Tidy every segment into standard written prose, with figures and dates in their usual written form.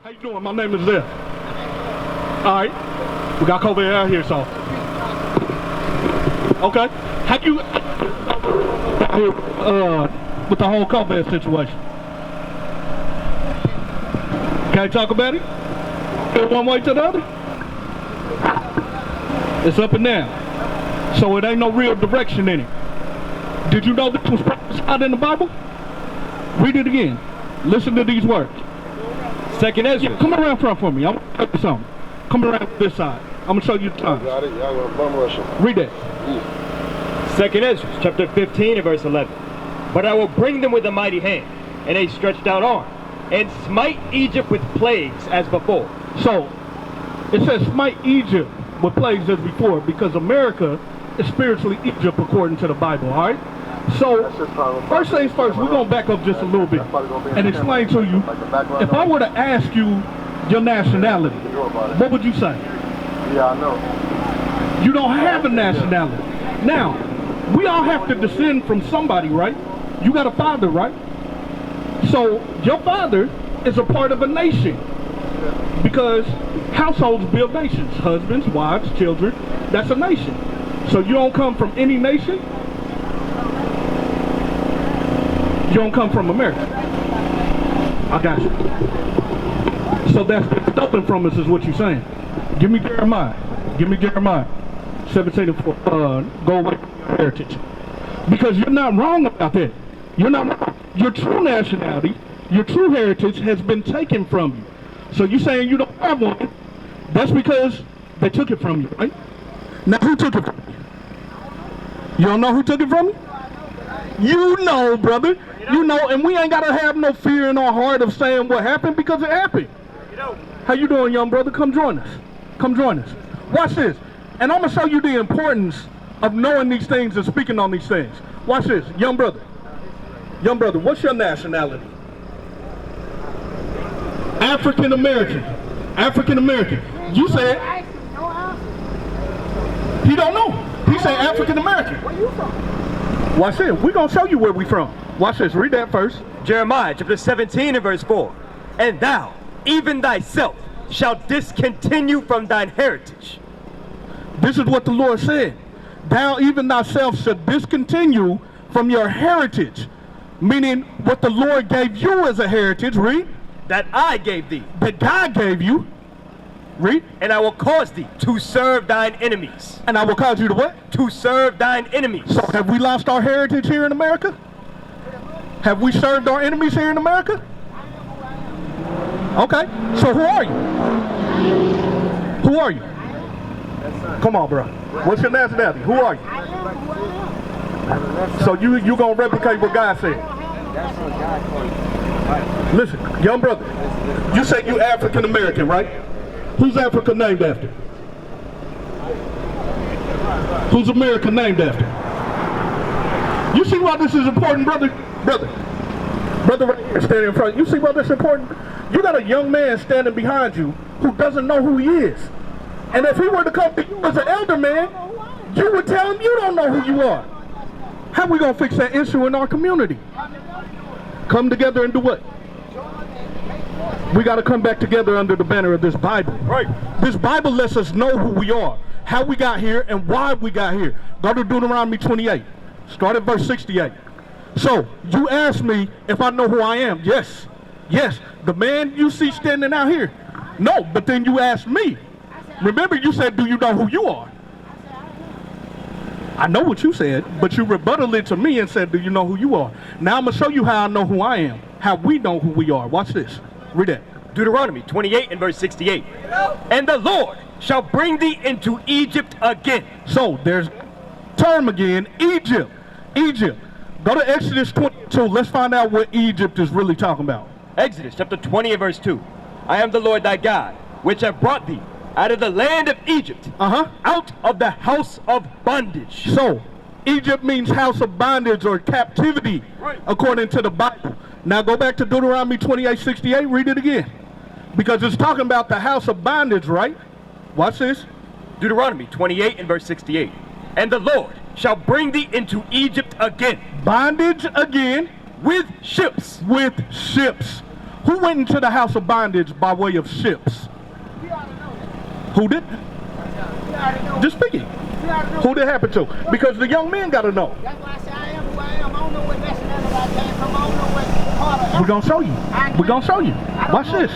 How you doing? My name is Zed. Alright. We got COVID out here, so. Okay. How you with the whole COVID situation? Can't talk about it? One way to the other? It's up and down. So it ain't no real direction in it. Did you know this was prophesied in the Bible? Read it again. Listen to these words. Second Ezra. Yeah, come around front for me. I'm going to show you something. Come around this side. I'm going to show you the times. Got it. Y'all gonna bum rush him. Read that. Second Ezra, chapter 15 and verse 11. But I will bring them with a mighty hand and a stretched out arm, and smite Egypt with plagues as before. So, it says smite Egypt with plagues as before, because America is spiritually Egypt according to the Bible, all right? So, first things first, we're going to back up just a little bit and explain to you, if I were to ask you your nationality, what would you say? Yeah, I know. You don't have a nationality. Now, we all have to descend from somebody, right? You got a father, right? So, your father is a part of a nation, because households build nations. Husbands, wives, children, that's a nation. So you don't come from any nation. You don't come from America. I got you. So that's stolen from us is what you're saying. Give me Jeremiah. Give me Jeremiah 17 and 4. Go away from your heritage. Because you're not wrong about that. You're not wrong. Your true nationality, your true heritage has been taken from you. So you're saying you don't have one. That's because they took it from you, right? Now who took it from you? You don't know who took it from you? You know, brother. You know, and we ain't got to have no fear in our heart of saying what happened, because it happened. How you doing, young brother? Come join us. Come join us. Watch this. And I'm going to show you the importance of knowing these things and speaking on these things. Watch this. Young brother. Young brother, what's your nationality? African American. African American. You said. He don't know. He said African American. Where you from? Watch this. We're going to show you where we from. Watch this. Read that first. Jeremiah chapter 17 and verse 4. And thou, even thyself, shalt discontinue from thine heritage. This is what the Lord said. Thou, even thyself, shalt discontinue from your heritage. Meaning what the Lord gave you as a heritage. Read. That I gave thee. That God gave you. Read. And I will cause thee to serve thine enemies. And I will cause you to what? To serve thine enemies. So have we lost our heritage here in America? Have we served our enemies here in America? Okay. So who are you? Who are you? Come on, bro. What's your nationality? Who are you? So you gonna replicate what God said? Listen, young brother. You say you African American, right? Who's Africa named after? Who's America named after? You see why this is important, brother? Brother right here standing in front. You see why this is important? You got a young man standing behind you who doesn't know who he is. And if he were to come to you as an elder man, you would tell him you don't know who you are. How we gonna fix that issue in our community? Come together and do what? We got to come back together under the banner of this Bible. Right. This Bible lets us know who we are, how we got here, and why we got here. Go to Deuteronomy 28. Start at verse 68. So, you asked me if I know who I am. Yes. Yes. The man you see standing out here. No, but then you asked me. Remember, you said, do you know who you are? I know what you said, but you rebutted it to me and said, do you know who you are? Now I'm going to show you how I know who I am, how we know who we are. Watch this. Read that. Deuteronomy 28 and verse 68. And the Lord shall bring thee into Egypt again. So there's term again, Egypt. Egypt. Go to Exodus 22. Let's find out what Egypt is really talking about. Exodus chapter 20 and verse 2. I am the Lord thy God, which have brought thee out of the land of Egypt, out of the house of bondage. So, Egypt means house of bondage or captivity, according to the Bible. Now go back to Deuteronomy 28:68. Read it again. Because it's talking about the house of bondage, right? Watch this. Deuteronomy 28 and verse 68. And the Lord shall bring thee into Egypt again. Bondage again. With ships. With ships. Who went into the house of bondage by way of ships? Who did? Just speaking. Who did it happen to? Because the young men got to know. That's why I say I am who I am. I don't know what nationality I came from. I don't know what part of We're going to show you. We're going to show you. Watch this.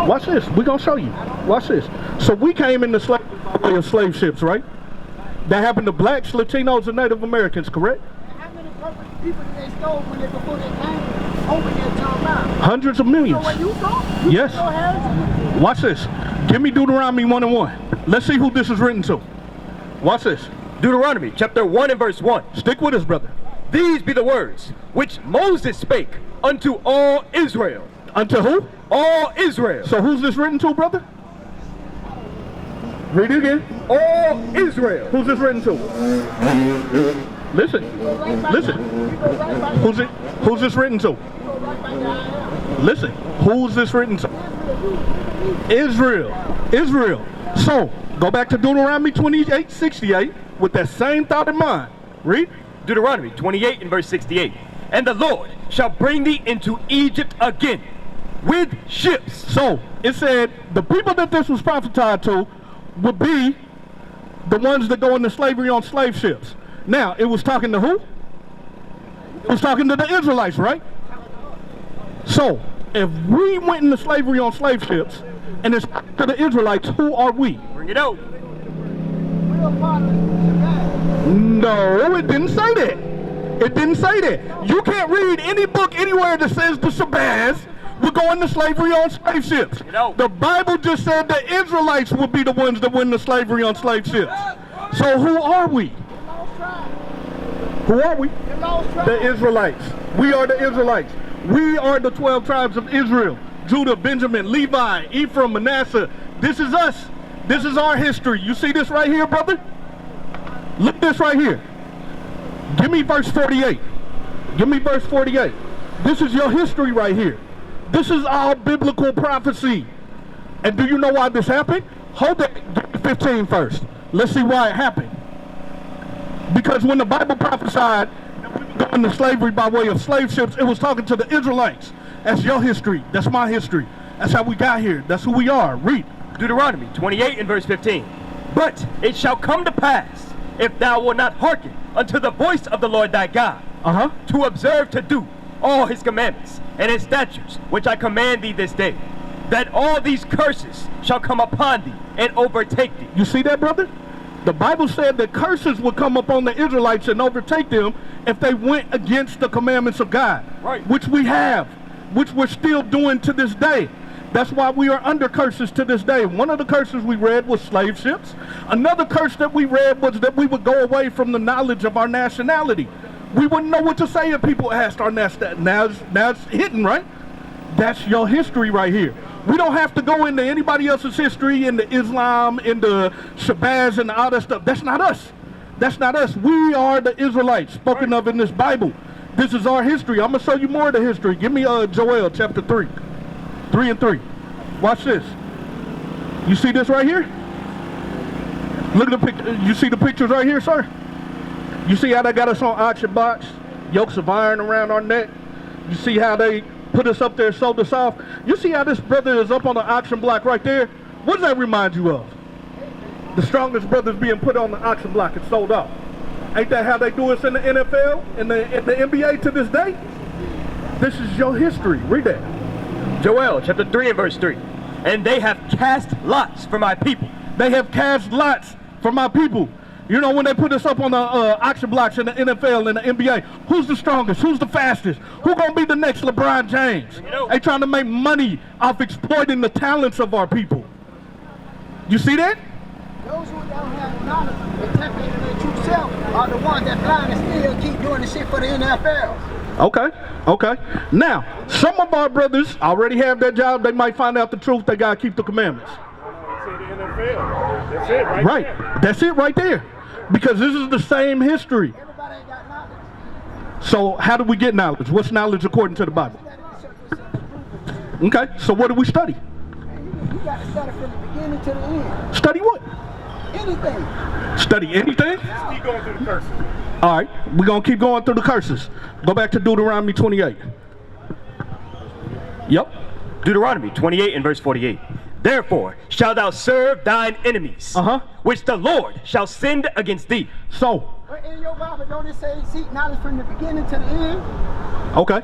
Watch this. We're going to show you. Watch this. So we came into slavery by way of slave ships, right? That happened to blacks, Latinos, and Native Americans, correct? How many people did they stole when before they came over here to America? Hundreds of millions. You know where you from? Yes. Watch this. Give me Deuteronomy 1 and 1. Let's see who this is written to. Watch this. Deuteronomy chapter 1 and verse 1. Stick with us, brother. These be the words which Moses spake unto all Israel. Unto who? All Israel. So who's this written to, brother? Read it again. All Israel. Who's this written to? Listen. Listen. Who's this written to? Listen. Who's this written to? Israel. Israel. So, go back to Deuteronomy 28:68 with that same thought in mind. Read. Deuteronomy 28 and verse 68. And the Lord shall bring thee into Egypt again with ships. So, it said the people that this was prophesied to would be the ones that go into slavery on slave ships. Now, it was talking to who? It was talking to the Israelites, right? So, if we went into slavery on slave ships, and it's to the Israelites, who are we? Bring it out. No, it didn't say that. It didn't say that. You can't read any book anywhere that says the Shabazz would go into slavery on slave ships. The Bible just said the Israelites would be the ones that went into slavery on slave ships. So who are we? Who are we? The Israelites. We are the Israelites. We are the 12 tribes of Israel. Judah, Benjamin, Levi, Ephraim, Manasseh. This is us. This is our history. You see this right here, brother? Look at this right here. Give me verse 48. Give me verse 48. This is your history right here. This is all biblical prophecy. And do you know why this happened? Hold that. Give me 15 first. Let's see why it happened. Because when the Bible prophesied that we would go into slavery by way of slave ships, it was talking to the Israelites. That's your history. That's my history. That's how we got here. That's who we are. Read. Deuteronomy 28 and verse 15. But it shall come to pass, if thou wilt not hearken unto the voice of the Lord thy God, to observe to do all his commandments and his statutes, which I command thee this day, that all these curses shall come upon thee and overtake thee. You see that, brother? The Bible said that curses would come upon the Israelites and overtake them if they went against the commandments of God, which we have, which we're still doing to this day. That's why we are under curses to this day. One of the curses we read was slave ships. Another curse that we read was that we would go away from the knowledge of our nationality. We wouldn't know what to say if people asked our nationality. Now it's hidden, right? That's your history right here. We don't have to go into anybody else's history, into Islam, into Shabazz and all that stuff. That's not us. That's not us. We are the Israelites spoken of in this Bible. This is our history. I'm going to show you more of the history. Give me Joel chapter 3. 3 and 3. Watch this. You see this right here? Look at the picture. You see the pictures right here, sir? You see how they got us on auction blocks? Yokes of iron around our neck? You see how they put us up there, sold us off? You see how this brother is up on the auction block right there? What does that remind you of? The strongest brothers being put on the auction block and sold off. Ain't that how they do us in the NFL, in the NBA to this day? This is your history. Read that. Joel chapter 3 and verse 3. And they have cast lots for my people. They have cast lots for my people. You know, when they put us up on the auction blocks in the NFL and the NBA, who's the strongest? Who's the fastest? Who's going to be the next LeBron James? They trying to make money off exploiting the talents of our people. You see that? Those who don't have knowledge and tap into their true self are the ones that blind and still keep doing the shit for the NFL. Okay. Now, some of our brothers already have that job. They might find out the truth. They got to keep the commandments. That's it right Right. there. That's it right there. Because this is the same history. Everybody ain't got knowledge. So how do we get knowledge? What's knowledge according to the Bible? Okay, so what do we study? You got to study from the beginning to the end. Study what? Anything. Study anything? Keep going through the curses. All right, we're going to keep going through the curses. Go back to Deuteronomy 28. Yep. Deuteronomy 28 and verse 48. Therefore shalt thou serve thine enemies, which the Lord shall send against thee. So. But in your Bible, don't it say seek knowledge from the beginning to the end? Okay.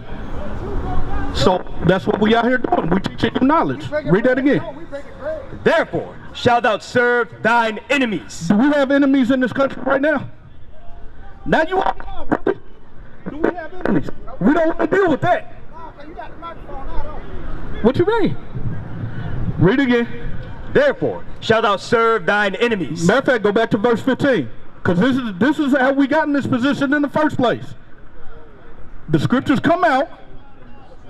So that's what we out here doing. We teaching you knowledge. Read that again. Therefore shalt thou serve thine enemies. Do we have enemies in this country right now? Now you are now, really? Do we have enemies? We don't want to deal with that. You got the microphone out on. What you mean? Read again. Therefore shalt thou serve thine enemies. Matter of fact, go back to verse 15. Because this is how we got in this position in the first place. The scriptures come out.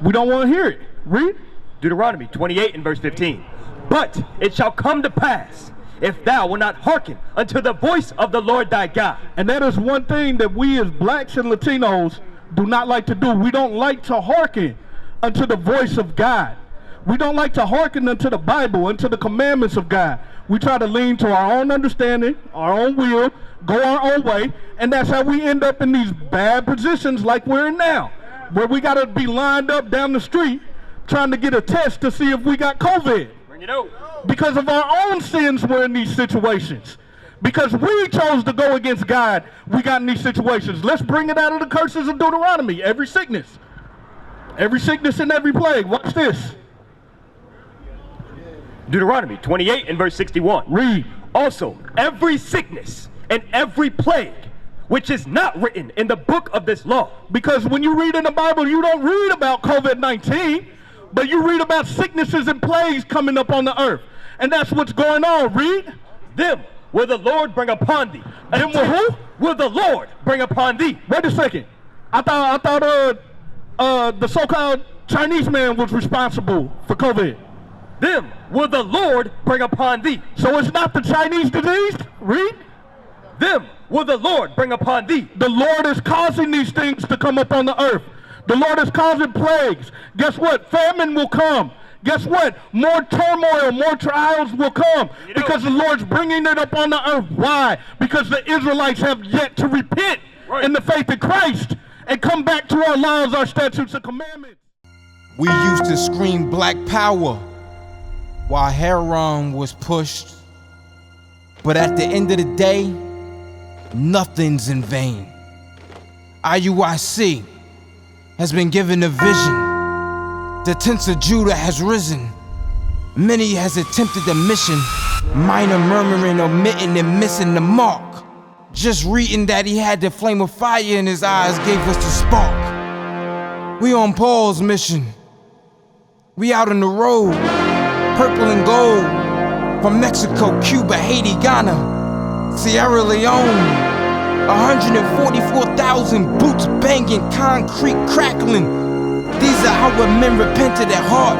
We don't want to hear it. Read. Deuteronomy 28 and verse 15. But it shall come to pass, if thou wilt not hearken unto the voice of the Lord thy God. And that is one thing that we as blacks and Latinos do not like to do. We don't like to hearken unto the voice of God. We don't like to hearken unto the Bible, unto the commandments of God. We try to lean to our own understanding, our own will, go our own way, and that's how we end up in these bad positions like we're in now, where we got to be lined up down the street trying to get a test to see if we got COVID. Bring it out. Because of our own sins, we're in these situations. Because we chose to go against God, we got in these situations. Let's bring it out of the curses of Deuteronomy. Every sickness and every plague. Watch this. Deuteronomy 28 and verse 61. Read. Also, every sickness and every plague which is not written in the book of this law. Because when you read in the Bible, you don't read about COVID-19, but you read about sicknesses and plagues coming up on the earth. And that's what's going on. Read. Them will the Lord bring upon thee. Them will who? Will the Lord bring upon thee. Wait a second. I thought the so-called Chinese man was responsible for COVID. Them will the Lord bring upon thee. So it's not the Chinese disease? Read. Them will the Lord bring upon thee. The Lord is causing these things to come up on the earth. The Lord is causing plagues. Guess what? Famine will come. Guess what? More turmoil, more trials will come because the Lord's bringing it up on the earth. Why? Because the Israelites have yet to repent in the faith of Christ and come back to our laws, our statutes, and commandments. We used to scream black power while Heron was pushed. But at the end of the day, nothing's in vain. IUIC has been given a vision. The tents of Judah has risen. Many has attempted the mission. Minor murmuring, omitting, and missing the mark. Just reading that he had the flame of fire in his eyes gave us the spark. We on Paul's mission. We out on the road, purple and gold. From Mexico, Cuba, Haiti, Ghana, Sierra Leone. 144,000 boots banging, concrete crackling. These are how men repented at heart.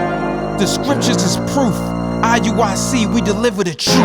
The scriptures is proof. IUIC, we deliver the truth.